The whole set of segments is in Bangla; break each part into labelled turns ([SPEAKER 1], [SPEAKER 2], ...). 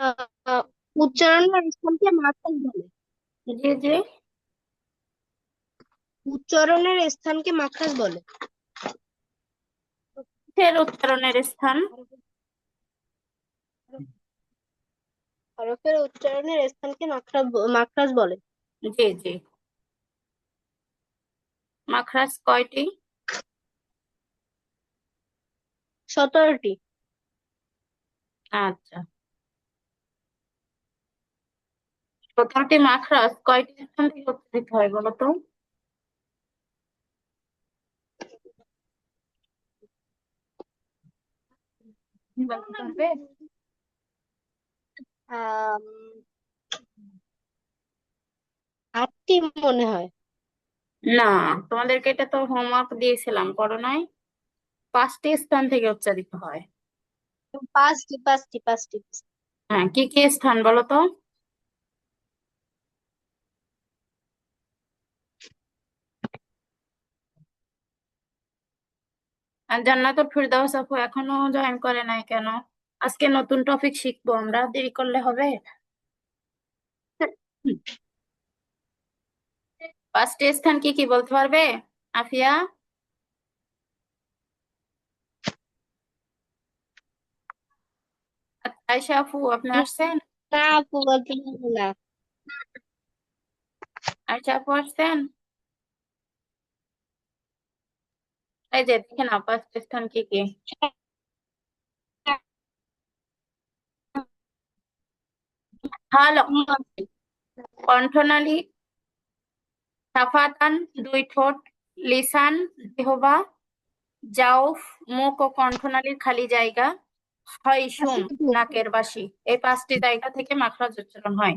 [SPEAKER 1] আহ, উচ্চারণের স্থানকে মাখরাজ বলে।
[SPEAKER 2] জি জি।
[SPEAKER 1] উচ্চারণের স্থানকে মাখরাজ বলে।
[SPEAKER 2] ফের উচ্চারণের স্থান।
[SPEAKER 1] হরফের উচ্চারণের স্থানকে মাখরাজ বলে।
[SPEAKER 2] জি জি। মাখরাজ কয়টি?
[SPEAKER 1] 17টি।
[SPEAKER 2] আচ্ছা, 17টি মাখরাজ কয়টি স্থান থেকে উচ্চারিত হয় বলো তো? বলতে পারবে?
[SPEAKER 1] আম, 8টি মনে হয়।
[SPEAKER 2] না, তোমাদেরকে এটা তো হোমওয়ার্ক দিয়েছিলাম, করো নাই? 5টি স্থান থেকে উচ্চারিত হয়।
[SPEAKER 1] 5টি।
[SPEAKER 2] হ্যাঁ, কি কি স্থান বলো তো? আর জান্নাতুল ফেরদাউস আপু এখনো জয়েন করে নাই কেন? আজকে নতুন টপিক শিখবো আমরা, দেরি করলে হবে? 5টি স্থান কি কি বলতে পারবে আফিয়া? আচ্ছা, আয়শা আপু আপনি আসছেন?
[SPEAKER 1] না আপু, বলতে পারবো না।
[SPEAKER 2] আয়শা আপু আসছেন? এই যে দেখে না 5টি স্থান কি কি। হ্যালো। কণ্ঠনালী, সাফাতান দুই ঠোঁট, লিসান জিহ্বা, জাউফ মুখ ও কণ্ঠনালীর খালি জায়গা, হাইসুম নাকের বাসি। এই 5টি জায়গা থেকে মাখরাজ উচ্চারণ হয়।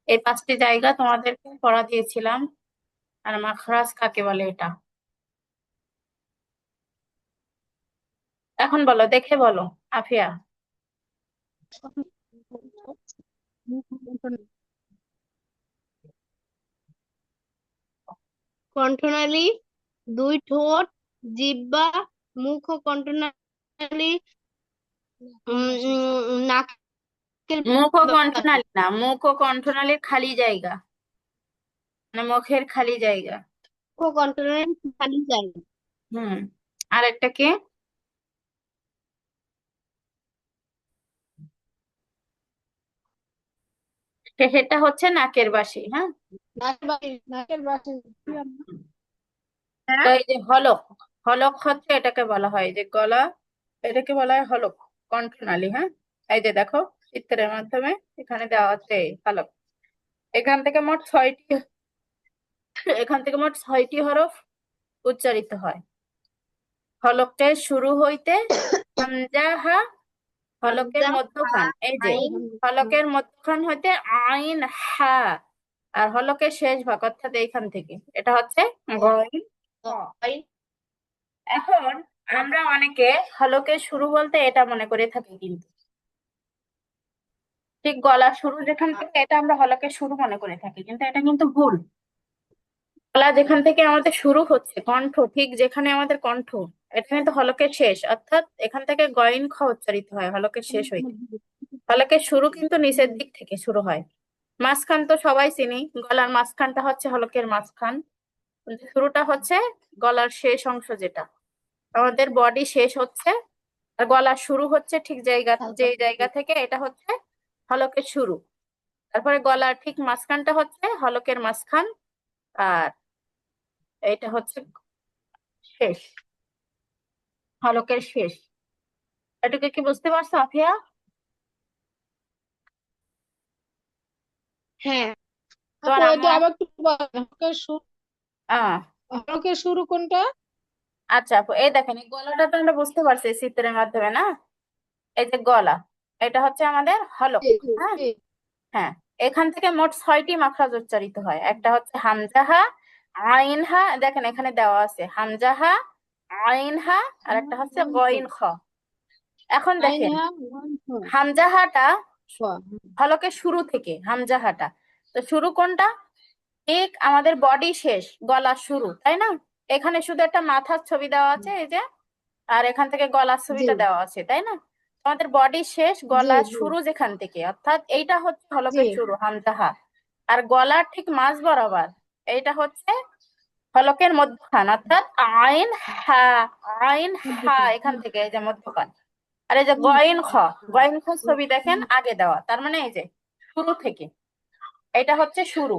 [SPEAKER 2] এই 5টি জায়গা তোমাদেরকে পড়া দিয়েছিলাম। আর মাখরাজ কাকে বলে এটা এখন বলো, দেখে বলো আফিয়া।
[SPEAKER 1] কণ্ঠনালী, দুই ঠোঁট, জিহ্বা, মুখ ও কণ্ঠনালী, নাকের
[SPEAKER 2] মুখ ও
[SPEAKER 1] বাকি।
[SPEAKER 2] কণ্ঠনালী না, মুখ ও কণ্ঠনালীর খালি জায়গা, মানে মুখের খালি জায়গা।
[SPEAKER 1] মুখ ও কণ্ঠনালী খালি জায়গা।
[SPEAKER 2] হুম। আর একটা কি? সেটা হচ্ছে নাকের বাসি। হ্যাঁ।
[SPEAKER 1] নাকের বাকি।
[SPEAKER 2] তো
[SPEAKER 1] হ্যাঁ।
[SPEAKER 2] এই যে হলক, হলক হচ্ছে এটাকে বলা হয় যে গলা, এটাকে বলা হয় হলক, কণ্ঠনালী। হ্যাঁ, এই যে দেখো চিত্রের মাধ্যমে এখানে দেওয়া আছে হলক। এখান থেকে মোট 6টি, এখান থেকে মোট 6টি হরফ উচ্চারিত হয়। হলকের শুরু হইতে হামজা হা, হলকের
[SPEAKER 1] হামজা, হা,
[SPEAKER 2] মধ্যখান এই যে,
[SPEAKER 1] আইন,
[SPEAKER 2] হলকের মধ্যখান হইতে আইন হা, আর হলকের শেষ ভাগ অর্থাৎ এইখান থেকে এটা হচ্ছে গইন খ।
[SPEAKER 1] আইন।
[SPEAKER 2] এখন আমরা অনেকে হলকের শুরু বলতে এটা মনে করে থাকি, কিন্তু ঠিক গলার শুরু যেখান থেকে এটা আমরা হলকের শুরু মনে করে থাকি, কিন্তু এটা কিন্তু ভুল। গলা যেখান থেকে আমাদের শুরু হচ্ছে, কণ্ঠ ঠিক যেখানে আমাদের কণ্ঠ, এটা কিন্তু হলকের শেষ, অর্থাৎ এখান থেকে গইন খ উচ্চারিত হয় হলকের শেষ হইতে। হলকের শুরু কিন্তু নিচের দিক থেকে শুরু হয়। মাঝখান তো সবাই চিনি, গলার মাঝখানটা হচ্ছে হলকের মাঝখান, কিন্তু শুরুটা হচ্ছে গলার শেষ অংশ, যেটা আমাদের বডি শেষ হচ্ছে, আর গলা শুরু হচ্ছে ঠিক জায়গা, যে জায়গা থেকে এটা হচ্ছে হলকের শুরু। তারপরে গলার ঠিক মাঝখানটা হচ্ছে হলকের মাঝখান, আর এটা হচ্ছে শেষ, হলকের শেষ। এটুকু কি বুঝতে পারছো আফিয়া?
[SPEAKER 1] হ্যাঁ
[SPEAKER 2] তোমার
[SPEAKER 1] আপু,
[SPEAKER 2] আম্মু
[SPEAKER 1] এটা আবার একটু বলেন।
[SPEAKER 2] আহ
[SPEAKER 1] হরকের শুরু কোনটা?
[SPEAKER 2] আচ্ছা আপু, এই দেখেন এই গলাটা তো আমরা বুঝতে পারছি চিত্রের মাধ্যমে না? এই যে গলা, এটা হচ্ছে আমাদের হলক। হ্যাঁ। হ্যাঁ, এখান থেকে মোট 6টি মাখরাজ উচ্চারিত হয়। একটা হচ্ছে হামজাহা, আইনহা, দেখেন এখানে দেওয়া আছে হামজাহা, আইনহা, আর একটা হচ্ছে গইন খ। এখন
[SPEAKER 1] আইন,
[SPEAKER 2] দেখেন
[SPEAKER 1] হা,
[SPEAKER 2] হামজাহাটা
[SPEAKER 1] খ।
[SPEAKER 2] হলকের শুরু থেকে, হামজাহাটা তো শুরু কোনটা? ঠিক আমাদের বডি শেষ, গলা শুরু, তাই না? এখানে শুধু একটা মাথার ছবি দেওয়া আছে এই যে, আর এখান থেকে গলার
[SPEAKER 1] জি।
[SPEAKER 2] ছবিটা দেওয়া আছে, তাই না? আমাদের বডি শেষ,
[SPEAKER 1] জি
[SPEAKER 2] গলা
[SPEAKER 1] জি
[SPEAKER 2] শুরু যেখান থেকে, অর্থাৎ এইটা হচ্ছে
[SPEAKER 1] জি
[SPEAKER 2] হলকের শুরু হামজা হা। আর গলার ঠিক মাঝ বরাবর এইটা হচ্ছে হলকের মধ্যখান, অর্থাৎ আইন হা। আইন হা এখান থেকে এই যে মধ্যখান। আর এই যে গইন খ, গইন খ ছবি দেখেন আগে দেওয়া, তার মানে এই যে শুরু থেকে, এটা হচ্ছে শুরু।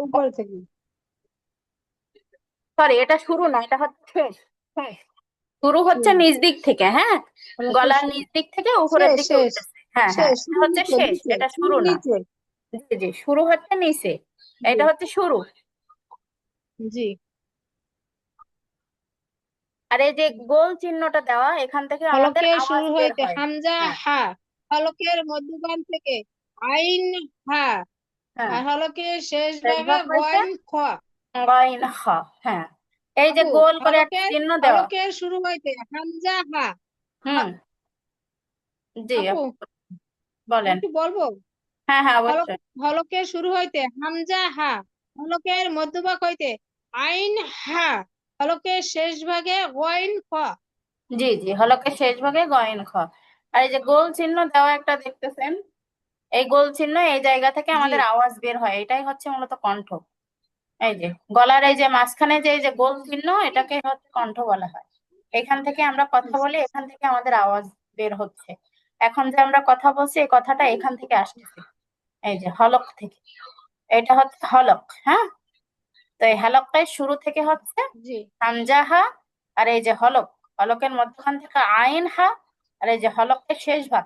[SPEAKER 1] উপর থেকে
[SPEAKER 2] সরি, এটা শুরু না, এটা হচ্ছে শেষ। শেষ। শুরু হচ্ছে
[SPEAKER 1] শুরু
[SPEAKER 2] নিচ দিক থেকে, হ্যাঁ,
[SPEAKER 1] হলকের
[SPEAKER 2] গলার
[SPEAKER 1] শুরু
[SPEAKER 2] নিচ দিক থেকে উপরের
[SPEAKER 1] শেষ
[SPEAKER 2] দিকে
[SPEAKER 1] শেষ
[SPEAKER 2] উঠতেছে। হ্যাঁ হ্যাঁ,
[SPEAKER 1] শেষ
[SPEAKER 2] এটা
[SPEAKER 1] শুরু
[SPEAKER 2] হচ্ছে
[SPEAKER 1] নিচে
[SPEAKER 2] শেষ,
[SPEAKER 1] নিচে
[SPEAKER 2] এটা
[SPEAKER 1] শুরু
[SPEAKER 2] শুরু না।
[SPEAKER 1] নিচে
[SPEAKER 2] জি জি, শুরু হচ্ছে নিচে,
[SPEAKER 1] জি
[SPEAKER 2] এটা হচ্ছে শুরু।
[SPEAKER 1] জি
[SPEAKER 2] আর এই যে গোল চিহ্নটা দেওয়া, এখান থেকে আমাদের
[SPEAKER 1] হলকের
[SPEAKER 2] আওয়াজ
[SPEAKER 1] শুরু
[SPEAKER 2] বের
[SPEAKER 1] হইতে
[SPEAKER 2] হয়।
[SPEAKER 1] হামজা
[SPEAKER 2] হ্যাঁ
[SPEAKER 1] হা, হলকের মধ্যখান থেকে আইন হা,
[SPEAKER 2] হ্যাঁ,
[SPEAKER 1] আর হলকের শেষ
[SPEAKER 2] শেষ
[SPEAKER 1] ভাগে
[SPEAKER 2] ভাগ হয়েছে
[SPEAKER 1] গইন খ।
[SPEAKER 2] গইন খ। হ্যাঁ, এই যে
[SPEAKER 1] আপু
[SPEAKER 2] গোল করে একটা
[SPEAKER 1] হলকের
[SPEAKER 2] চিহ্ন দেওয়া।
[SPEAKER 1] হলকের শুরু হইতে হামজা হা।
[SPEAKER 2] হুম, জি
[SPEAKER 1] আপু
[SPEAKER 2] আপু
[SPEAKER 1] আমি
[SPEAKER 2] বলেন।
[SPEAKER 1] একটু বলবো।
[SPEAKER 2] হ্যাঁ হ্যাঁ,
[SPEAKER 1] হলক
[SPEAKER 2] অবশ্যই।
[SPEAKER 1] হলকের শুরু হইতে হামজা হা, হলকের মধ্যভাগ হইতে আইন হা, হলকের শেষ ভাগে গইন খ।
[SPEAKER 2] জি জি, হলকের শেষ ভাগে গইন খ। আর এই যে গোল চিহ্ন দেওয়া একটা দেখতেছেন, এই গোল চিহ্ন এই জায়গা থেকে
[SPEAKER 1] জি
[SPEAKER 2] আমাদের আওয়াজ বের হয়, এটাই হচ্ছে মূলত কণ্ঠ। এই যে গলার এই যে মাঝখানে যে এই যে গোল চিহ্ন, এটাকে হচ্ছে কণ্ঠ বলা হয়। এখান থেকে আমরা কথা বলি, এখান থেকে আমাদের আওয়াজ বের হচ্ছে। এখন যে আমরা কথা বলছি, এই কথাটা এখান থেকে আসতেছে, এই যে হলক থেকে। এটা হচ্ছে হলক, হ্যাঁ। তো এই হলকটাই শুরু থেকে হচ্ছে
[SPEAKER 1] জি
[SPEAKER 2] হামজা হা। আর এই যে হলক, হলকের মধ্যখান থেকে আইন হা। আর এই যে হলকের শেষ ভাগ,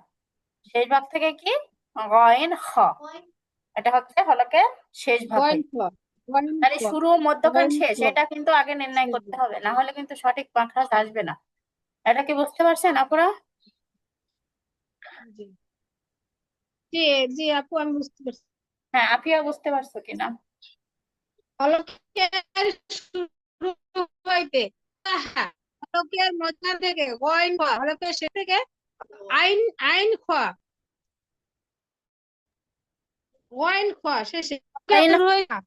[SPEAKER 2] শেষ ভাগ থেকে কি গইন খ। এটা হচ্ছে হলকের শেষ ভাগ
[SPEAKER 1] গইন
[SPEAKER 2] হই।
[SPEAKER 1] খ, গইন
[SPEAKER 2] তাহলে
[SPEAKER 1] খ,
[SPEAKER 2] শুরু মধ্যখান
[SPEAKER 1] গইন খ।
[SPEAKER 2] শেষ, এটা কিন্তু আগে নির্ণয় করতে হবে, না হলে কিন্তু সঠিক মাখরাজ আসবে না। এটা কি বুঝতে পারছেন আপনারা?
[SPEAKER 1] জি জি জি আপু আমি বুঝতে পারছি।
[SPEAKER 2] হ্যাঁ, আপিয়া বুঝতে পারছো কিনা?
[SPEAKER 1] হলকের শুরু হইতে হা, হলকের মধ্যখান থেকে গইন খ, হলকের শেষ থেকে আইন আইন খ, গইন খ শেষে হলকের
[SPEAKER 2] আইন,
[SPEAKER 1] শুরু হয় না।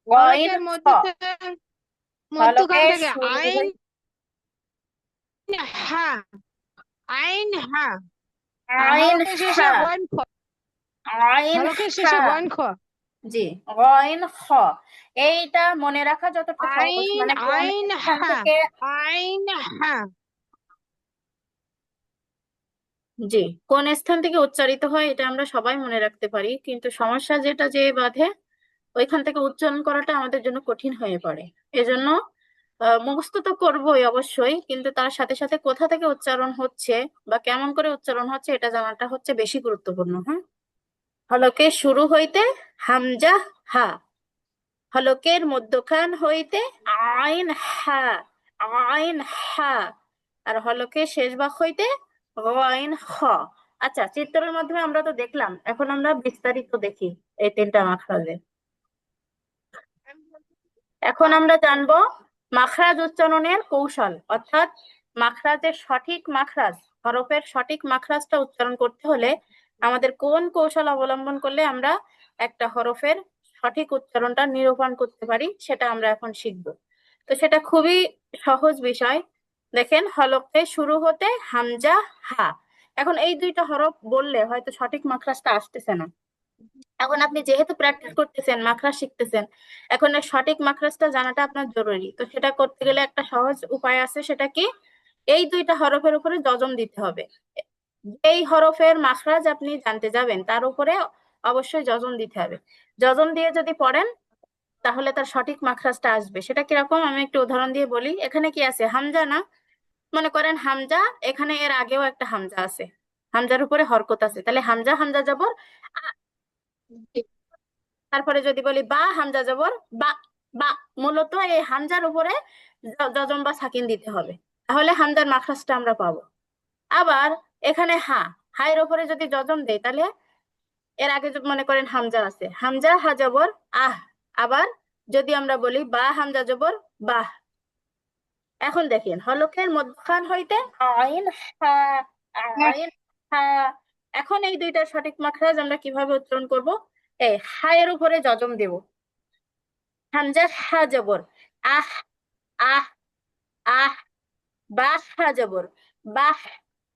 [SPEAKER 2] গইন
[SPEAKER 1] হলকের
[SPEAKER 2] খ।
[SPEAKER 1] মধ্যখান
[SPEAKER 2] হলকের
[SPEAKER 1] থেকে
[SPEAKER 2] শুরু
[SPEAKER 1] আইন
[SPEAKER 2] হই
[SPEAKER 1] হা, আইন হা, আর
[SPEAKER 2] আইন
[SPEAKER 1] হলকের শেষে
[SPEAKER 2] হা।
[SPEAKER 1] গইন খ,
[SPEAKER 2] আইন
[SPEAKER 1] হলকের
[SPEAKER 2] হা।
[SPEAKER 1] শেষে গইন খ।
[SPEAKER 2] জি, গইন খ। এইটা মনে রাখা যতটা সহজ,
[SPEAKER 1] আইন
[SPEAKER 2] মানে কোন
[SPEAKER 1] আইন
[SPEAKER 2] স্থান
[SPEAKER 1] হা,
[SPEAKER 2] থেকে।
[SPEAKER 1] আইন হা।
[SPEAKER 2] জি, কোন স্থান থেকে উচ্চারিত হয় এটা আমরা সবাই মনে রাখতে পারি, কিন্তু সমস্যা যেটা যে বাধে, ওইখান থেকে উচ্চারণ করাটা আমাদের জন্য কঠিন হয়ে পড়ে। এজন্য মুখস্থ তো করবোই অবশ্যই, কিন্তু তার সাথে সাথে কোথা থেকে উচ্চারণ হচ্ছে বা কেমন করে উচ্চারণ হচ্ছে এটা জানাটা হচ্ছে বেশি গুরুত্বপূর্ণ। হ্যাঁ, হলকে শুরু হইতে হামজা হা, হলকের মধ্যখান হইতে আইন হা, আইন হা। আর হলকের শেষ ভাগ হইতে গইন খ। আচ্ছা, চিত্রের মাধ্যমে আমরা তো দেখলাম, এখন আমরা বিস্তারিত দেখি এই তিনটা মাখরাজে। এখন আমরা জানবো মাখরাজ উচ্চারণের কৌশল, অর্থাৎ মাখরাজের সঠিক মাখরাজ, হরফের সঠিক মাখরাজটা উচ্চারণ করতে হলে আমাদের কোন কৌশল অবলম্বন করলে আমরা একটা হরফের সঠিক উচ্চারণটা নিরূপণ করতে পারি, সেটা আমরা এখন শিখব। তো সেটা খুবই সহজ বিষয়। দেখেন, হলকে শুরু হতে হামজা হা। এখন এই দুইটা হরফ বললে হয়তো সঠিক মাখরাজটা আসতেছে না। এখন আপনি যেহেতু প্র্যাকটিস করতেছেন, মাখরাজ শিখতেছেন, এখন এর সঠিক মাখরাজটা জানাটা আপনার জরুরি। তো সেটা করতে গেলে একটা সহজ উপায় আছে, সেটা কি, এই দুইটা হরফের উপরে যজম দিতে হবে। এই হরফের মাখরাজ আপনি জানতে যাবেন, তার উপরে অবশ্যই যজম দিতে হবে। যজম দিয়ে যদি পড়েন, তাহলে তার সঠিক মাখরাজটা আসবে। সেটা কিরকম, আমি একটু উদাহরণ দিয়ে বলি। এখানে কি আছে, হামজা না? মনে করেন হামজা, এখানে এর আগেও একটা হামজা আছে, হামজার উপরে হরকত আছে, তাহলে হামজা, হামজা জবর আ।
[SPEAKER 1] জি
[SPEAKER 2] তারপরে যদি বলি বা, হামজা জবর বা, বা। মূলত এই হামজার উপরে যজম বা সাকিন দিতে হবে, তাহলে হামজার মাখরাজটা আমরা পাবো। আবার এখানে হা, হায়ের উপরে যদি যজম দেই, তাহলে এর আগে যদি মনে করেন হামজা আছে, হামজা হা জবর আহ। আবার যদি আমরা বলি বা, হামজা জবর বাহ। এখন দেখেন, হলকের মধ্যখান হইতে আইন হা,
[SPEAKER 1] হ্যাঁ,
[SPEAKER 2] আইন হা। এখন এই দুইটার সঠিক মাখরাজ আমরা কিভাবে উচ্চারণ করব? এই হায়ের উপরে যজম দেব, হামজা হা জবর আহ, আহ, আহ। বাহ হা জবর বাহ,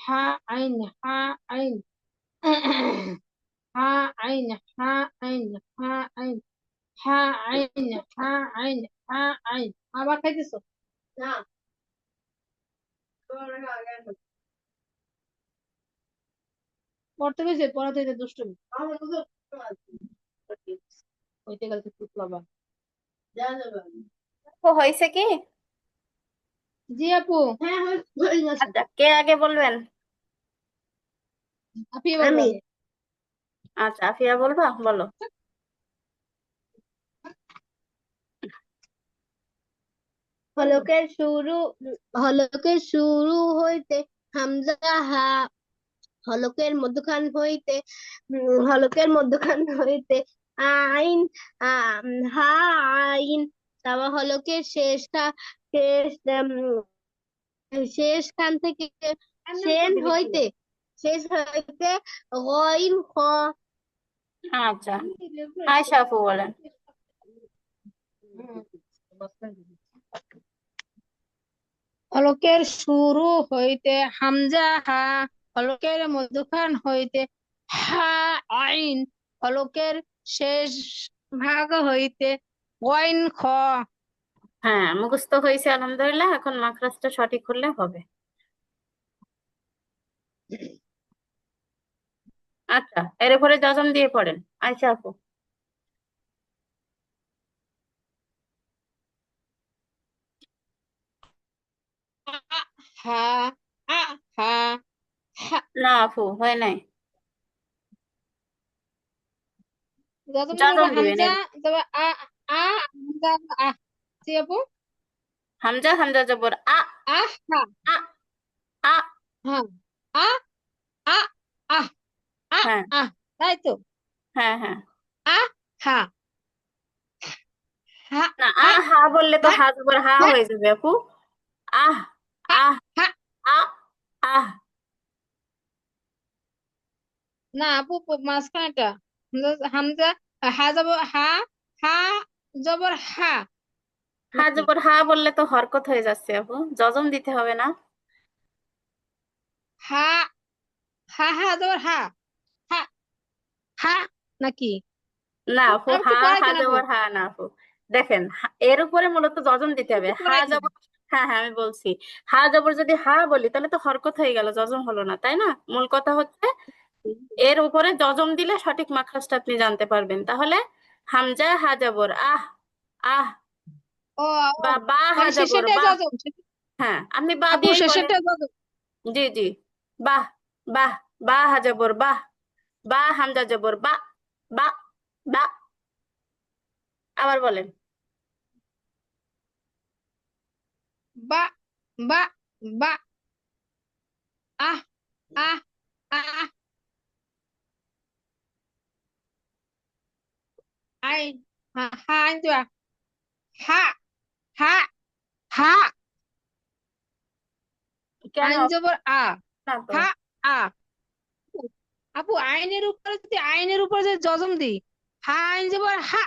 [SPEAKER 3] হা আইন হা আইন হা আইন হা আইন হা আইন হা আইন হা আইন হা আইন। আবার খাইতেছো? না, পড়তে গেছে, পড়াতে গেছে দুষ্টুমি হইতে গেলে তো তুতলাবা।
[SPEAKER 2] তো হয়েছে কি?
[SPEAKER 3] জি আপু, হ্যাঁ হয়ে গেছে।
[SPEAKER 2] আচ্ছা, কে আগে বলবেন?
[SPEAKER 3] আপনি বলবো আগে।
[SPEAKER 2] আচ্ছা, আফিয়া বলবা, বলো।
[SPEAKER 3] হলকের শুরু হলকের শুরু হইতে হামজা হা, হলকের মধ্যখান হইতে আইন, হা আইন, তারপর হলকের শেষ শেষ খান থেকে হইতে গইন খ।
[SPEAKER 2] আচ্ছা, আয়শা আপু বলেন।
[SPEAKER 1] হলকের শুরু হইতে হামজা হা, হলকের মধ্যখান হইতে হা আইন, হলকের শেষ ভাগ হইতে গইন খ।
[SPEAKER 2] হ্যাঁ, মুখস্থ হয়েছে আলহামদুলিল্লাহ, এখন মাখরাজটা সঠিক করলে হবে। আচ্ছা, এর উপরে যজম দিয়ে পড়েন আয়শা আপু।
[SPEAKER 1] হা আ হা হা।
[SPEAKER 2] না আপু, হয় নাই।
[SPEAKER 1] যতক্ষণ বলবো
[SPEAKER 2] যজম দিবেন
[SPEAKER 1] হামজা, তবে আ হামজা আহ। জি আপু,
[SPEAKER 2] হামজা, হামজা জবর আ,
[SPEAKER 1] আহ হা,
[SPEAKER 2] আ, আ।
[SPEAKER 1] হ্যাঁ, আ আ আহ, আ
[SPEAKER 2] হ্যাঁ,
[SPEAKER 1] আহ, তাই তো।
[SPEAKER 2] হ্যাঁ, হ্যাঁ।
[SPEAKER 1] আ হা, হা
[SPEAKER 2] না,
[SPEAKER 1] হা
[SPEAKER 2] হা বললে তো
[SPEAKER 1] হা
[SPEAKER 2] হা জবর হা
[SPEAKER 1] হা
[SPEAKER 2] হয়ে যাবে আপু। আহ,
[SPEAKER 1] হা
[SPEAKER 2] আহ,
[SPEAKER 1] হা।
[SPEAKER 2] আ, আহ।
[SPEAKER 1] না আপু, মাঝখানেটা হামজা, হা যাব হা, হা জবর হা
[SPEAKER 2] হা
[SPEAKER 1] নাকি?
[SPEAKER 2] জবর হা বললে তো হরকত হয়ে যাচ্ছে আপু, যজম দিতে হবে না?
[SPEAKER 1] হা, হা জবর হা, হা হা নাকি?
[SPEAKER 2] না আপু,
[SPEAKER 1] আমি
[SPEAKER 2] হা,
[SPEAKER 1] একটু পড়াই
[SPEAKER 2] হা
[SPEAKER 1] দেন আপু,
[SPEAKER 2] জবর হা না আপু। দেখেন, এর উপরে মূলত যজম দিতে হবে।
[SPEAKER 1] একটু
[SPEAKER 2] হা
[SPEAKER 1] পড়াই দেন।
[SPEAKER 2] জবর, হ্যাঁ হ্যাঁ আমি বলছি, হা জবর যদি হা বলি তাহলে তো হরকত হয়ে গেল, যজম হলো না, তাই না? মূল কথা হচ্ছে এর উপরে যজম দিলে সঠিক মাখরাজটা আপনি জানতে পারবেন। তাহলে হামজা হা জবর আহ, আহ।
[SPEAKER 1] ও ও,
[SPEAKER 2] বা বা হা
[SPEAKER 1] মানে
[SPEAKER 2] জবর
[SPEAKER 1] শেষেরটা
[SPEAKER 2] বাহ।
[SPEAKER 1] যজম।
[SPEAKER 2] হ্যাঁ, আপনি বা
[SPEAKER 1] আপু
[SPEAKER 2] দিয়েই বলেন।
[SPEAKER 1] শেষেরটা যজম।
[SPEAKER 2] জি জি, বাহ, বাহ। বা হা জবর বাহ, বা হামজা জবর বা, বা, বা। আবার বলেন।
[SPEAKER 1] বা বা বা, আহ আহ আহ, আইন, হা হা আইন দিবা, হা হা হা,
[SPEAKER 2] কেন
[SPEAKER 1] আইন জবর আ,
[SPEAKER 2] না তো?
[SPEAKER 1] হা আ। আপু আইনের উপরে যে যজম দিই, হা আইন জবর হা,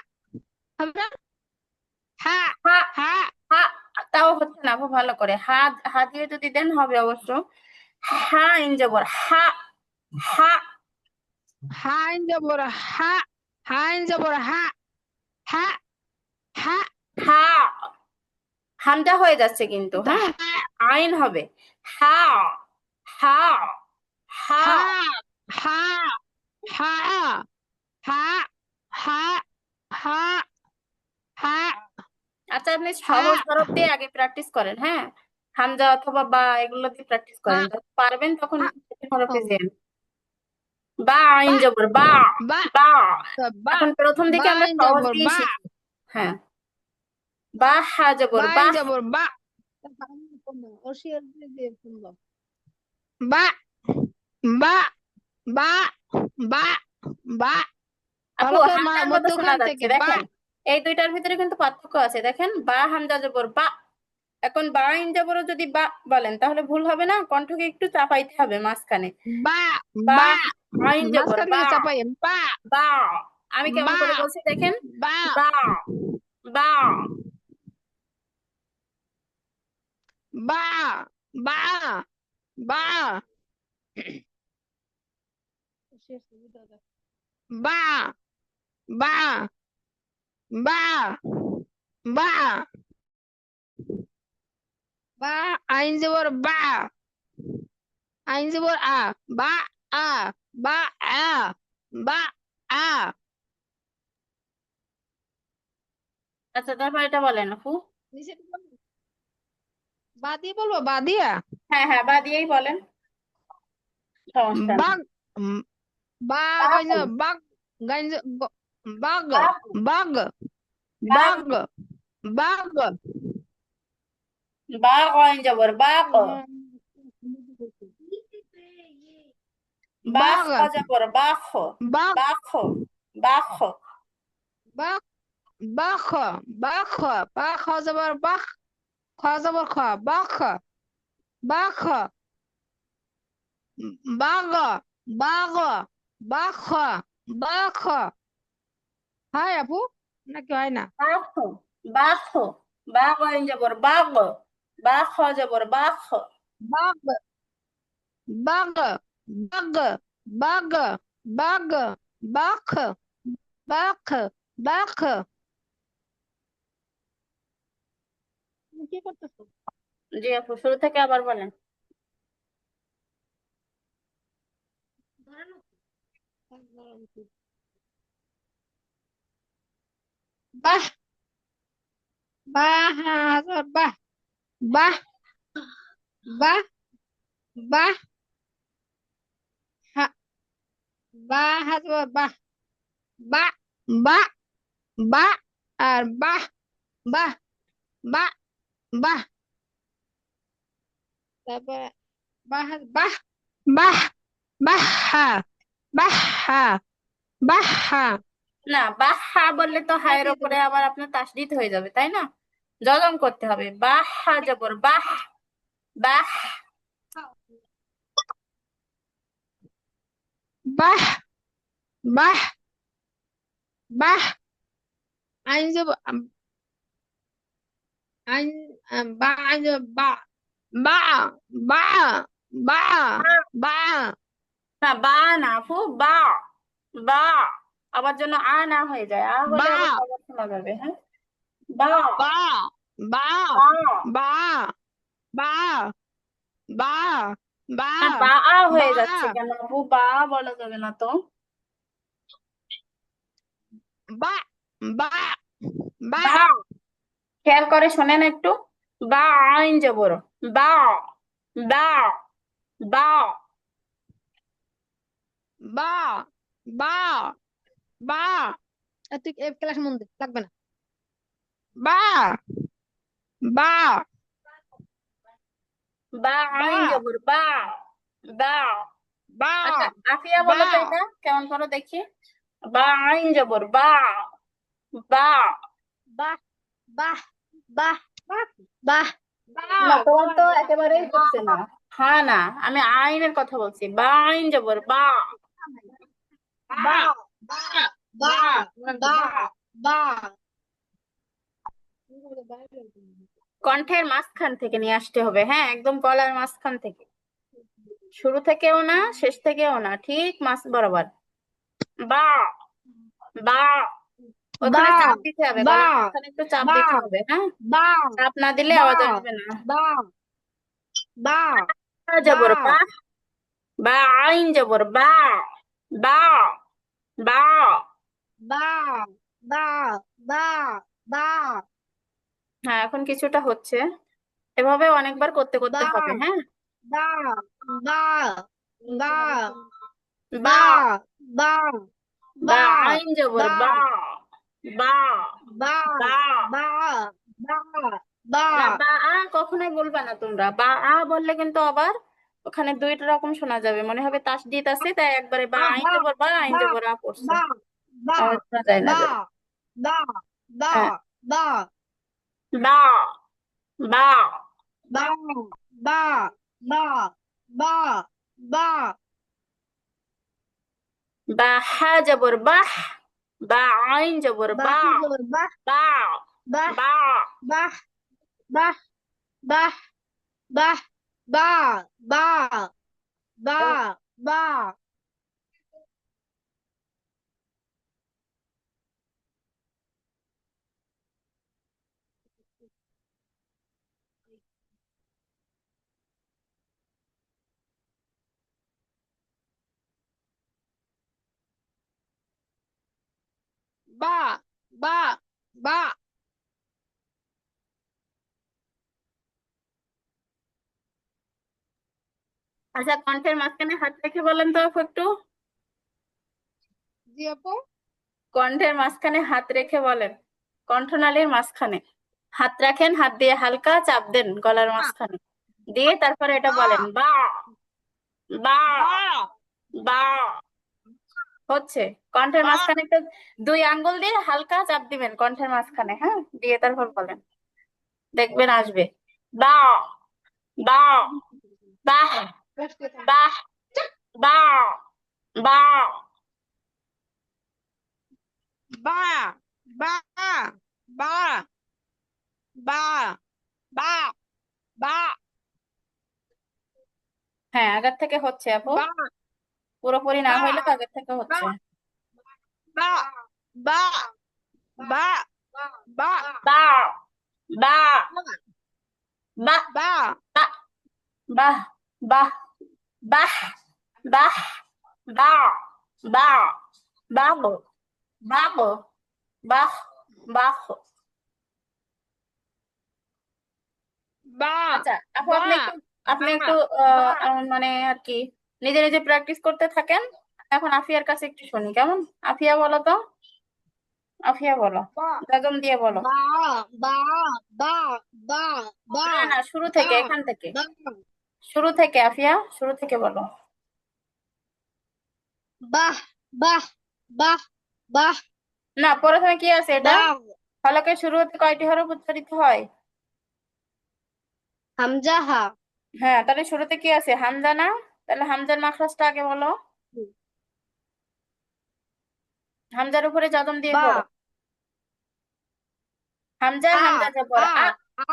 [SPEAKER 1] হবে না? হা
[SPEAKER 2] হা,
[SPEAKER 1] হা
[SPEAKER 2] হা, তাও হচ্ছে না আপু, ভালো করে হা, হা দিয়ে যদি দেন হবে অবশ্য। হা ইন জবর হা, হা,
[SPEAKER 1] হা আইন জবর হা, হা আইন জবর হা, হা হা।
[SPEAKER 2] হা। হামজা হয়ে যাচ্ছে কিন্তু,
[SPEAKER 1] তা
[SPEAKER 2] হ্যাঁ,
[SPEAKER 1] হা
[SPEAKER 2] আইন হবে। হা, হা, হা।
[SPEAKER 1] হা হা হা হা হা হা হা
[SPEAKER 2] আচ্ছা, আপনি
[SPEAKER 1] হা
[SPEAKER 2] সহজ হরফ দিয়ে আগে প্র্যাকটিস করেন, হ্যাঁ, হামজা অথবা বা এগুলো দিয়ে প্র্যাকটিস
[SPEAKER 1] হা
[SPEAKER 2] করেন, যখন পারবেন তখন
[SPEAKER 1] হা।
[SPEAKER 2] কঠিন
[SPEAKER 1] ও,
[SPEAKER 2] হরফে যান। বা আইন
[SPEAKER 1] বা
[SPEAKER 2] জবর বা,
[SPEAKER 1] বা
[SPEAKER 2] বা।
[SPEAKER 1] বা
[SPEAKER 2] এখন প্রথম
[SPEAKER 1] বা
[SPEAKER 2] দিকে আমরা
[SPEAKER 1] আইন
[SPEAKER 2] সহজ
[SPEAKER 1] জবর
[SPEAKER 2] দিয়ে
[SPEAKER 1] বা,
[SPEAKER 2] শিখি। হ্যাঁ, বা হা
[SPEAKER 1] বা
[SPEAKER 2] জবর
[SPEAKER 1] আইন
[SPEAKER 2] বাহ।
[SPEAKER 1] জবর বা। বা বা বা বা বা,
[SPEAKER 2] আপু,
[SPEAKER 1] হলকের
[SPEAKER 2] হামজার মতো শোনা
[SPEAKER 1] মধ্যখান
[SPEAKER 2] যাচ্ছে,
[SPEAKER 1] থেকে বা।
[SPEAKER 2] দেখেন এই দুইটার ভিতরে কিন্তু পার্থক্য আছে, দেখেন বা হামজা জবর বা। এখন বা ইন জবরও যদি বা বলেন তাহলে ভুল হবে না, কণ্ঠকে একটু চাপাইতে হবে মাঝখানে।
[SPEAKER 1] বা
[SPEAKER 2] বা
[SPEAKER 1] বা
[SPEAKER 2] আইন জবর
[SPEAKER 1] মাঝখান
[SPEAKER 2] বা,
[SPEAKER 1] থেকে চাপাই বা
[SPEAKER 2] বা। আমি কেমন
[SPEAKER 1] বা
[SPEAKER 2] করে বলছি দেখেন,
[SPEAKER 1] বা
[SPEAKER 2] বা, বা।
[SPEAKER 1] বা বা বা বা বা বা বা বা আইন জবর বা আইন জবর আ বা আ বা আ বা আ
[SPEAKER 2] আচ্ছা, তারপর এটা বলেন আপু।
[SPEAKER 1] নিচে বা দিয়ে বলবো, বা দিয়া
[SPEAKER 2] হ্যাঁ হ্যাঁ, বা দিয়েই বলেন, সমস্যা নেই।
[SPEAKER 1] বাগ বা
[SPEAKER 2] বাঘ,
[SPEAKER 1] গাইন বাগ গাইন বাগ
[SPEAKER 2] বাঘ,
[SPEAKER 1] বাগ
[SPEAKER 2] বাঘ,
[SPEAKER 1] বাগ বাগ
[SPEAKER 2] বাঘ আইন জবর বাঘ, বাখ
[SPEAKER 1] বাগ
[SPEAKER 2] জবর বাখ,
[SPEAKER 1] বাগ
[SPEAKER 2] বাখ, বাখ,
[SPEAKER 1] বাগ বাখ বাখ বা খ জবর বাখ খ জবর খ বাখ বাখ বাগ বাগ বাখ বাখ হয় আপু নাকি হয় না?
[SPEAKER 2] বাখ, বাখ, বাঘ আইন জবর বাঘ, বাখ জবর বাখ,
[SPEAKER 1] বাগ বাগ বাগ বাগ বাগ বাখ বাখ বাখ তুমি কি করতেছো?
[SPEAKER 2] জি আপু, শুরু থেকে আবার বলেন।
[SPEAKER 1] বাহ বাহ বাহ বাহ বাহ বাহ হা বাহ বাহ বা বা বা আর বাহ বাহ বা বাহ তারপরে বাহ বাহ বাহ বাহ বাহ বাহ
[SPEAKER 2] না, বাহা বললে তো
[SPEAKER 1] হাই
[SPEAKER 2] হায়ের
[SPEAKER 1] দিয়ে
[SPEAKER 2] উপরে
[SPEAKER 1] দেবো
[SPEAKER 2] আবার আপনার তাসদিদ হয়ে যাবে, তাই না? জজম করতে হবে। বাহা জবর বাহ, বাহ,
[SPEAKER 1] বাহ বাহ বাহ আইন যাব আইন বা আইন বা বা বা বা বা
[SPEAKER 2] না বা না আপু, বা, বা আবার যেন আ না হয়ে যায়, আ হলে
[SPEAKER 1] বা
[SPEAKER 2] আবার আবার শোনা যাবে। হ্যাঁ, বা,
[SPEAKER 1] বা বা
[SPEAKER 2] বা,
[SPEAKER 1] বা বা বা বা
[SPEAKER 2] না বা আ
[SPEAKER 1] বা
[SPEAKER 2] হয়ে যাচ্ছে কেন আপু? বা বলা যাবে না তো।
[SPEAKER 1] বা বা বা
[SPEAKER 2] বা, খেয়াল করে শোনেন একটু। বা আইন জবর বা, বা, বা,
[SPEAKER 1] বা বা বা তুই ক্লাস মন দে লাগবে না বা বা
[SPEAKER 2] বা
[SPEAKER 1] বা
[SPEAKER 2] আইন জবর বা, বা।
[SPEAKER 1] বা
[SPEAKER 2] আচ্ছা, আফিয়া
[SPEAKER 1] বা
[SPEAKER 2] বলো তো এটা কেমন করো দেখি। বা আইন জবর বা, বা।
[SPEAKER 1] বাহ বাহ বাহ বাহ
[SPEAKER 2] না,
[SPEAKER 1] বাহ
[SPEAKER 2] তোমার তো একেবারেই হচ্ছে না। হ্যাঁ না, আমি আইনের কথা বলছি। বা আইন জবর বা,
[SPEAKER 1] বা বা বা বা বা
[SPEAKER 2] কণ্ঠের মাঝখান থেকে নিয়ে আসতে হবে। হ্যাঁ, একদম গলার মাঝখান থেকে, শুরু থেকেও না শেষ থেকেও না, ঠিক মাঝ বরাবর। বা, বা,
[SPEAKER 1] বা
[SPEAKER 2] ওখানে চাপ দিতে হবে,
[SPEAKER 1] বা
[SPEAKER 2] গলার মাঝখানে একটু চাপ
[SPEAKER 1] বা
[SPEAKER 2] দিতে হবে। হ্যাঁ,
[SPEAKER 1] বা
[SPEAKER 2] চাপ না দিলে
[SPEAKER 1] বা
[SPEAKER 2] আওয়াজ আসবে না।
[SPEAKER 1] বা বা
[SPEAKER 2] বা
[SPEAKER 1] বা
[SPEAKER 2] জবর বা, বা আইন জবর বা, বা, বা।
[SPEAKER 1] বা বা বা বা
[SPEAKER 2] হ্যাঁ, এখন কিছুটা হচ্ছে। এভাবে অনেকবার করতে করতে
[SPEAKER 1] বা
[SPEAKER 2] হবে। হ্যাঁ,
[SPEAKER 1] বা বা বা
[SPEAKER 2] বা,
[SPEAKER 1] বা বা
[SPEAKER 2] বা
[SPEAKER 1] বা
[SPEAKER 2] আইন জবর
[SPEAKER 1] বা
[SPEAKER 2] বা, বা,
[SPEAKER 1] বা
[SPEAKER 2] বা।
[SPEAKER 1] বা বা বা
[SPEAKER 2] না, বা আ কখনোই বলবা না তোমরা। বা আ বললে কিন্তু আবার ওখানে দুইটা রকম শোনা যাবে, মনে হবে তাসদিদ আছে, তাই একবারে বা আইন
[SPEAKER 1] বা
[SPEAKER 2] জবর বা আইন
[SPEAKER 1] বা
[SPEAKER 2] জবর আ পড়ছো,
[SPEAKER 1] বা বা
[SPEAKER 2] আওয়াজ শোনা যায় না
[SPEAKER 1] বা
[SPEAKER 2] যে।
[SPEAKER 1] বা বা
[SPEAKER 2] হ্যাঁ,
[SPEAKER 1] বা
[SPEAKER 2] বা, বা,
[SPEAKER 1] বা বা বা বা বা
[SPEAKER 2] বা হা জবর বাহ, বা আইন জবর
[SPEAKER 1] বা
[SPEAKER 2] বা,
[SPEAKER 1] জবর বাহ
[SPEAKER 2] বা,
[SPEAKER 1] বাহ
[SPEAKER 2] বা,
[SPEAKER 1] বাহ বাহ বাহ বাহ বা বা
[SPEAKER 3] বা বা বা বা বা
[SPEAKER 2] আচ্ছা, কণ্ঠের মাঝখানে হাত রেখে বলেন তো আপু একটু।
[SPEAKER 3] জি আপু
[SPEAKER 2] কণ্ঠের মাঝখানে হাত রেখে বলেন, কণ্ঠনালীর মাঝখানে হাত রাখেন, হাত দিয়ে হালকা চাপ দেন গলার মাঝখানে, দিয়ে তারপরে এটা বলেন বা বা বা। হচ্ছে। কণ্ঠের
[SPEAKER 3] বা
[SPEAKER 2] মাঝখানে একটু 2 আঙ্গুল দিয়ে হালকা চাপ দিবেন কণ্ঠের মাঝখানে, হ্যাঁ, দিয়ে তারপর বলেন, দেখবেন আসবে। বা বা বাহ বাহ বা বা
[SPEAKER 3] বা বা বা বা বা বা
[SPEAKER 2] হ্যাঁ, আগের থেকে হচ্ছে আপু,
[SPEAKER 3] বা
[SPEAKER 2] পুরোপুরি না
[SPEAKER 3] বা
[SPEAKER 2] হইলেও আগের থেকে হচ্ছে।
[SPEAKER 3] বা বা বা বা
[SPEAKER 2] বা বা বা
[SPEAKER 3] বা
[SPEAKER 2] বা বাহ বাহ বাহ বাহ বা বা বাহ বাহ বাহ বাহ।
[SPEAKER 3] বা
[SPEAKER 2] আচ্ছা আপু,
[SPEAKER 3] বা
[SPEAKER 2] আপনি একটু
[SPEAKER 3] বা
[SPEAKER 2] মানে আর কি নিজে নিজে প্র্যাকটিস করতে থাকেন। এখন আফিয়ার কাছে একটু শুনি, কেমন? আফিয়া বলো তো, আফিয়া বলো,
[SPEAKER 3] বা
[SPEAKER 2] বেগম দিয়ে বলো।
[SPEAKER 3] বা বা বা বা বা
[SPEAKER 2] না না, শুরু
[SPEAKER 3] বা
[SPEAKER 2] থেকে, এখান থেকে,
[SPEAKER 3] বা
[SPEAKER 2] শুরু থেকে আফিয়া, শুরু থেকে বলো।
[SPEAKER 3] বাহ বাহ বাহ বাহ
[SPEAKER 2] না, প্রথমে কি আছে এটা?
[SPEAKER 3] বাহ
[SPEAKER 2] হলকের শুরু হতে কয়টি হরফ উচ্চারিত হয়?
[SPEAKER 3] হামজাহা
[SPEAKER 2] হ্যাঁ, তাহলে শুরুতে কি আছে? হামজা না? তাহলে হামজার মাখরাজটা আগে বলো। হামজার উপরে জজম দিয়ে
[SPEAKER 3] বা
[SPEAKER 2] পড়ো। হামজা,
[SPEAKER 3] আ
[SPEAKER 2] হামজা জবর
[SPEAKER 3] আ
[SPEAKER 2] আ,
[SPEAKER 3] আ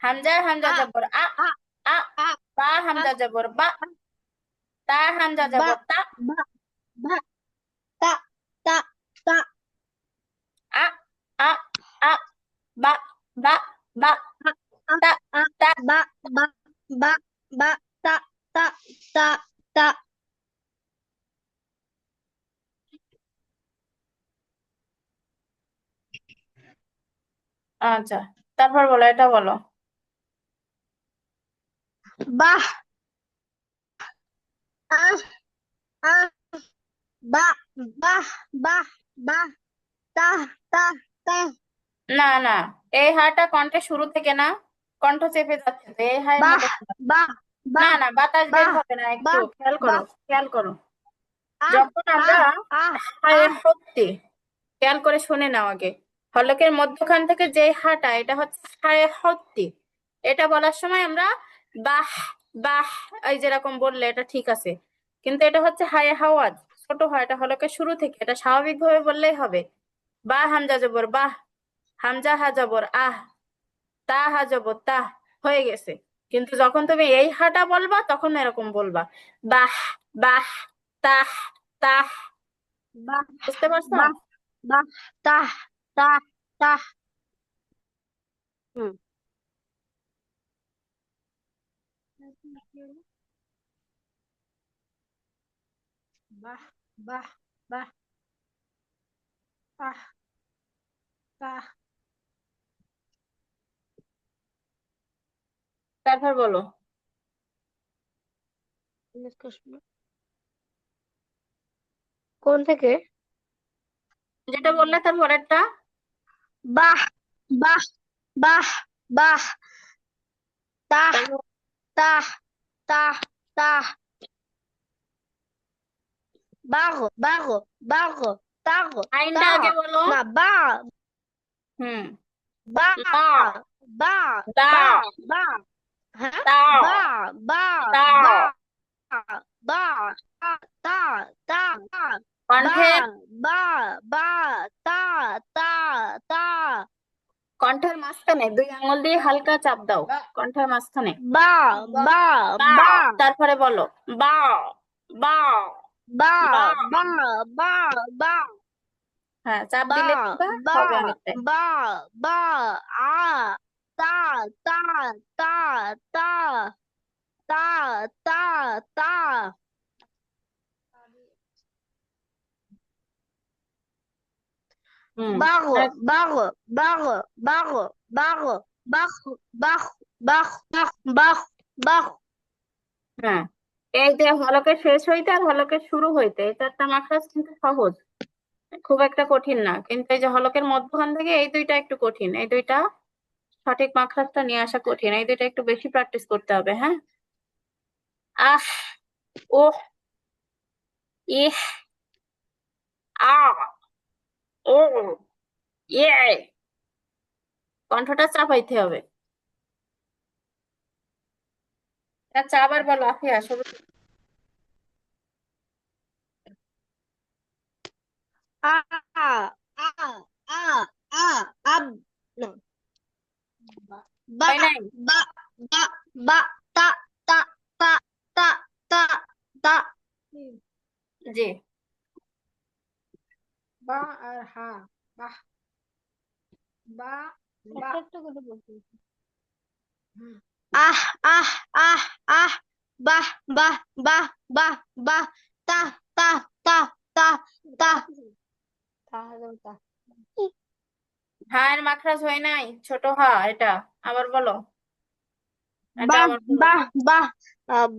[SPEAKER 2] হামজা হামজা
[SPEAKER 3] আ
[SPEAKER 2] জবর আ
[SPEAKER 3] আ
[SPEAKER 2] আ,
[SPEAKER 3] আ
[SPEAKER 2] বা
[SPEAKER 3] আ
[SPEAKER 2] হামজা জবর বা, তা হামজা
[SPEAKER 3] বা
[SPEAKER 2] জবর তা,
[SPEAKER 3] বা বা তা তা তা
[SPEAKER 2] আ আ আ, বা বা বা,
[SPEAKER 3] আ আ
[SPEAKER 2] তা
[SPEAKER 3] আ
[SPEAKER 2] তা।
[SPEAKER 3] বা বা বা বা তা তা তা তা
[SPEAKER 2] আচ্ছা, তারপর বলো, এটা বলো।
[SPEAKER 3] বাহ আহ আহ বা বাহ বাহ বাহ তা তা তা
[SPEAKER 2] না না, এই হাটা কণ্ঠের শুরু থেকে না, কণ্ঠ চেপে যাচ্ছে তো, এই হায়ের
[SPEAKER 3] বাহ
[SPEAKER 2] মধ্যে।
[SPEAKER 3] বাহ
[SPEAKER 2] না
[SPEAKER 3] বাহ
[SPEAKER 2] না, বাতাস বের
[SPEAKER 3] বাহ
[SPEAKER 2] হবে না, একটু
[SPEAKER 3] বাহ
[SPEAKER 2] খেয়াল করো,
[SPEAKER 3] বাহ
[SPEAKER 2] খেয়াল করো।
[SPEAKER 3] আহ
[SPEAKER 2] যখন আমরা
[SPEAKER 3] আহ আহ
[SPEAKER 2] হায়ে
[SPEAKER 3] আহ
[SPEAKER 2] হত্যি, খেয়াল করে শুনে নাও আগে, হলকের মধ্যখান থেকে যে হাটা, এটা হচ্ছে হায়ে হত্যি। এটা বলার সময় আমরা বাহ বাহ, এই যেরকম বললে এটা ঠিক আছে, কিন্তু এটা হচ্ছে হায়ে হাওয়াজ, ছোট হয়, এটা হলকের শুরু থেকে, এটা স্বাভাবিকভাবে বললেই হবে। বা হামজা জবর বাহ, হামজা হা জবর আহ, তা হা জবর তাহ, হয়ে গেছে। কিন্তু যখন তুমি এই হাটা বলবা তখন এরকম বলবা, বাহ বাহ তাহ তাহ।
[SPEAKER 3] বাহ
[SPEAKER 2] বুঝতে পারছো?
[SPEAKER 3] বাহ বাহ তাহ তাহ তাহ হুম বাহ বাহ বাহ তাহ তাহ
[SPEAKER 2] তারপর বলো,
[SPEAKER 3] কোন থেকে
[SPEAKER 2] যেটা বললে তার পরেরটা।
[SPEAKER 3] বাহ বাহ বাহ বাহ তাহ
[SPEAKER 2] তারপর
[SPEAKER 3] তাহ তাহ তাহ বাঘ বাঘ বাঘ তাঘ
[SPEAKER 2] আইনটা
[SPEAKER 3] তাহ
[SPEAKER 2] আগে বলো।
[SPEAKER 3] না বা
[SPEAKER 2] হুম।
[SPEAKER 3] বা
[SPEAKER 2] বা
[SPEAKER 3] বা
[SPEAKER 2] দা
[SPEAKER 3] বা বা হ্যাঁ
[SPEAKER 2] তাও
[SPEAKER 3] বা বা
[SPEAKER 2] তাও।
[SPEAKER 3] বা বা তা তা তা বা
[SPEAKER 2] কণ্ঠের
[SPEAKER 3] বা বা তা তা তা
[SPEAKER 2] কণ্ঠের মাঝখানে 2 আঙ্গুল দিয়ে হালকা চাপ দাও,
[SPEAKER 1] বা
[SPEAKER 2] কণ্ঠের মাঝখানে।
[SPEAKER 3] বা
[SPEAKER 1] বা
[SPEAKER 3] বা
[SPEAKER 2] বা,
[SPEAKER 3] বা
[SPEAKER 2] তারপরে বলো বা বা
[SPEAKER 3] বা
[SPEAKER 2] বা।
[SPEAKER 3] বা বা বা
[SPEAKER 2] হ্যাঁ, চাপ
[SPEAKER 3] বা
[SPEAKER 2] দিলে দেখবা
[SPEAKER 3] বা
[SPEAKER 2] হবে অনেকটাই।
[SPEAKER 3] বা বা আ তা তা তা তা তা তা তা
[SPEAKER 2] হুম।
[SPEAKER 3] বাঘ
[SPEAKER 2] আর
[SPEAKER 3] বাঘ বাঘ বাঘ বাঘ বাঘ বাঘ বাঘ বাঘ বাঘ বাঘ
[SPEAKER 2] হ্যাঁ, এই যে হলকের শেষ হইতে আর হলকের শুরু হইতে, এই 4টা মাখরাজ কিন্তু সহজ, খুব একটা কঠিন না। কিন্তু এই যে হলকের মধ্যখান থেকে এই দুইটা একটু কঠিন, এই দুইটা সঠিক মাখরাজটা নিয়ে আসা কঠিন, এই দুইটা একটু বেশি প্র্যাকটিস করতে হবে। হ্যাঁ, আহ, ওহ, ইহ, আ, ও, ইয়ে, কণ্ঠটা চাপাইতে হবে। আচ্ছা, আবার বলো আফিয়া, শুরু।
[SPEAKER 3] আ আ আ আ আ আব না বা
[SPEAKER 2] হয় নাই?
[SPEAKER 3] বা বা বা তা তা তা তা তা তা
[SPEAKER 2] জি।
[SPEAKER 1] বা আর হা বাহ বা বা
[SPEAKER 3] একটা একটা করে বলতে হবে।
[SPEAKER 1] হুম,
[SPEAKER 3] আহ আহ আহ আহ বাহ বাহ বাহ বাহ বাহ তা তা তা তা তা
[SPEAKER 1] তাহলে তা
[SPEAKER 2] হা এর মাখরাজ হয় নাই, ছোট হা এটা। আবার বলো, এটা
[SPEAKER 3] বাহ
[SPEAKER 2] আবার বলো।
[SPEAKER 3] বাহ বাহ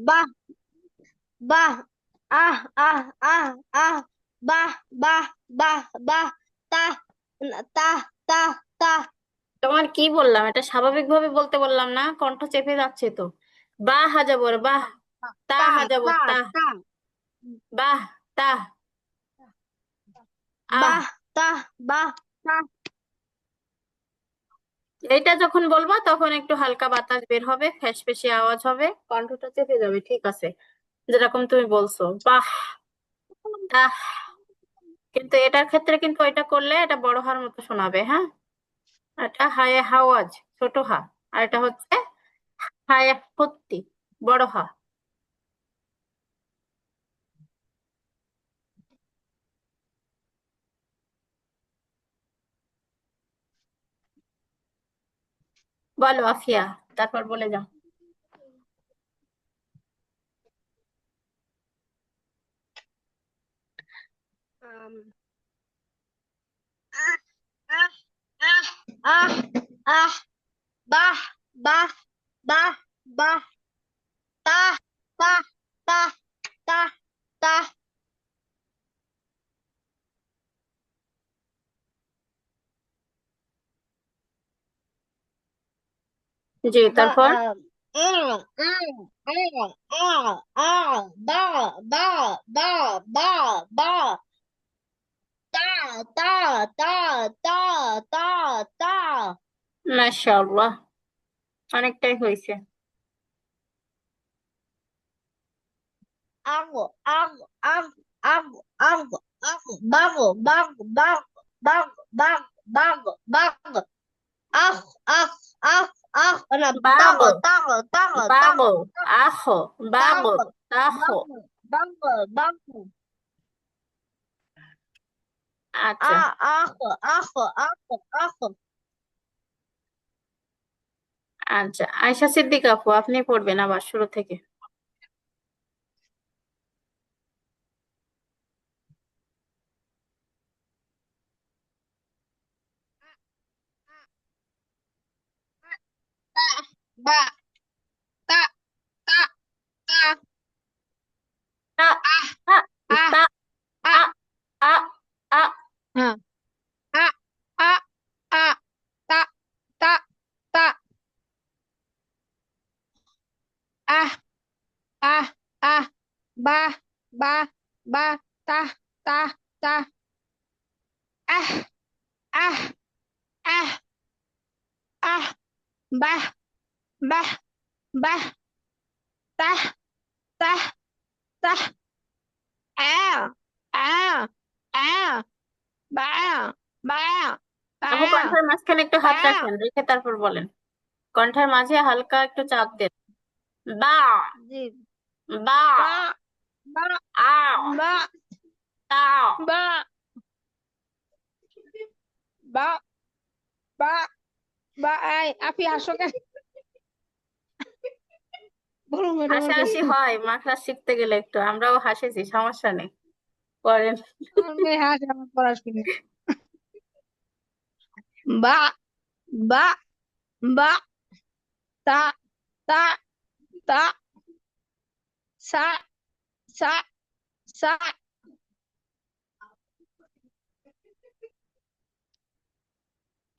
[SPEAKER 3] বাহ বাহ আহ আহ আহ আহ বাহ বাহ বাহ বাহ তা তা তা তা
[SPEAKER 2] তোমার কি বললাম, এটা স্বাভাবিক ভাবে বলতে বললাম না, কণ্ঠ চেপে যাচ্ছে তো। বা হাজাবর বাহ, তা
[SPEAKER 3] তা
[SPEAKER 2] হাজাবর
[SPEAKER 3] তা
[SPEAKER 2] তা,
[SPEAKER 3] তা
[SPEAKER 2] বাহ, তা, আহ।
[SPEAKER 3] বাহ তা বাহ তা
[SPEAKER 2] এটা যখন বলবা তখন একটু হালকা বাতাস বের হবে, ফ্যাসফেসে আওয়াজ হবে, কণ্ঠটা চেপে যাবে, ঠিক আছে, যেরকম তুমি বলছো বাহ, তাহ। কিন্তু এটার ক্ষেত্রে কিন্তু এটা করলে এটা বড় হার মতো শোনাবে। হ্যাঁ, এটা হায় হাওয়াজ, ছোট হা। আর এটা হচ্ছে হায় হত্তি, বড় হা। বলো আফিয়া, তারপর বলে যাও।
[SPEAKER 3] আম, আহ আহ আহ আহ আহ বাহ বাহ বাহ বাহ তাহ তাহ তাহ তাহ তাহ
[SPEAKER 2] জি,
[SPEAKER 3] বা
[SPEAKER 2] তারপর
[SPEAKER 3] বা বা বা বা বা তা তা তা তা তা তা
[SPEAKER 2] মাশাআল্লাহ, অনেকটাই হয়েছে।
[SPEAKER 3] আগো আগো আগো আগো আগো আগো বাগো বাগো বাগো বাগো বাগো বাগো বাগো আহ আহ আহ আহ না
[SPEAKER 2] বাগো,
[SPEAKER 3] তাগো তাগো তাগো
[SPEAKER 2] বাগো,
[SPEAKER 3] তাগো
[SPEAKER 2] আহো, বাগো,
[SPEAKER 3] তাগো
[SPEAKER 2] তাহো।
[SPEAKER 3] বাগো বাগো বাগো
[SPEAKER 2] আচ্ছা,
[SPEAKER 3] আহো আহো আহো আহো
[SPEAKER 2] আচ্ছা, আয়শা সিদ্দিক আপু, আপনি পড়বেন আবার শুরু থেকে।
[SPEAKER 1] বা তা তা তা
[SPEAKER 2] তা,
[SPEAKER 1] আহ
[SPEAKER 2] তা,
[SPEAKER 1] আহ
[SPEAKER 2] তা,
[SPEAKER 1] আ
[SPEAKER 2] আ, আ, আ।
[SPEAKER 1] হ্যাঁ আ আ আ তা তা তা আহ আহ আহ বা বা বা তাহ তাহ তাহ আহ আহ আহ আহ বাহ বাহ বাহ তাহ তাহ তাহ আ আ আ বা বা
[SPEAKER 2] আপু
[SPEAKER 1] বা
[SPEAKER 2] কণ্ঠের মাঝখানে একটু হাত
[SPEAKER 1] বা
[SPEAKER 2] রাখেন, রেখে তারপর বলেন। কণ্ঠের মাঝে হালকা একটু চাপ দেন। বা,
[SPEAKER 1] জি
[SPEAKER 2] বা,
[SPEAKER 1] বা বা
[SPEAKER 2] আ,
[SPEAKER 1] বা
[SPEAKER 2] তা,
[SPEAKER 1] বা বা বা বা এই আপি আসো কেন বলো ম্যাডাম
[SPEAKER 2] হাসাহাসি হয় মাখরাজ শিখতে গেলে একটু, আমরাও হাসেছি, সমস্যা নেই, করেন।
[SPEAKER 1] আমার মেয়ে হাসে আমার পড়াশোনা বা বা বা তা তা তা সা সা সা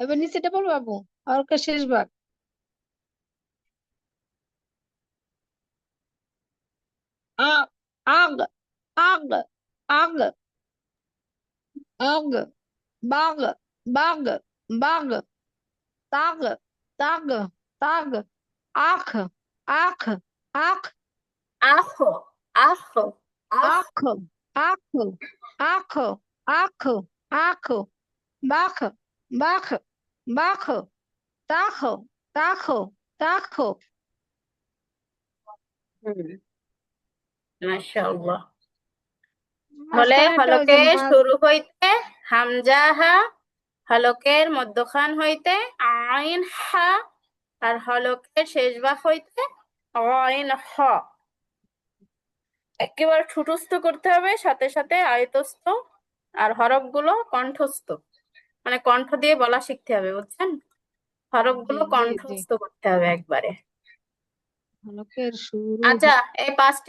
[SPEAKER 1] এবার নিচেটা বলবো বাবু আর ওকে শেষ ভাগ আগ আগ আগ আগ আগ বাগ বাগ বাগ তাগ তাগ তাগ আখ আখ আখ
[SPEAKER 2] আখো, আখো, আখ,
[SPEAKER 1] আখ আখ আখ আখ আখ বাখ বাখ বাখ তাখ তাখ তাখ
[SPEAKER 2] হুম, মাশাআল্লাহ। হলে
[SPEAKER 1] মাঝখানেরটা ওই
[SPEAKER 2] হলকে
[SPEAKER 1] যে মাছ
[SPEAKER 2] শুরু হইতে হামজা হা, হলকের মধ্যখান হইতে আইন হা, আর হলকের শেষ ভাগ হইতে আইন হ। একেবারে ঠুটস্থ করতে হবে, সাথে সাথে আয়তস্থ, আর হরফগুলো কণ্ঠস্থ, মানে কণ্ঠ দিয়ে বলা শিখতে হবে, বুঝছেন?
[SPEAKER 1] জি
[SPEAKER 2] হরফগুলো
[SPEAKER 1] জি জি
[SPEAKER 2] কণ্ঠস্থ করতে হবে একবারে।
[SPEAKER 1] হলকের শুরু
[SPEAKER 2] আচ্ছা, এই 5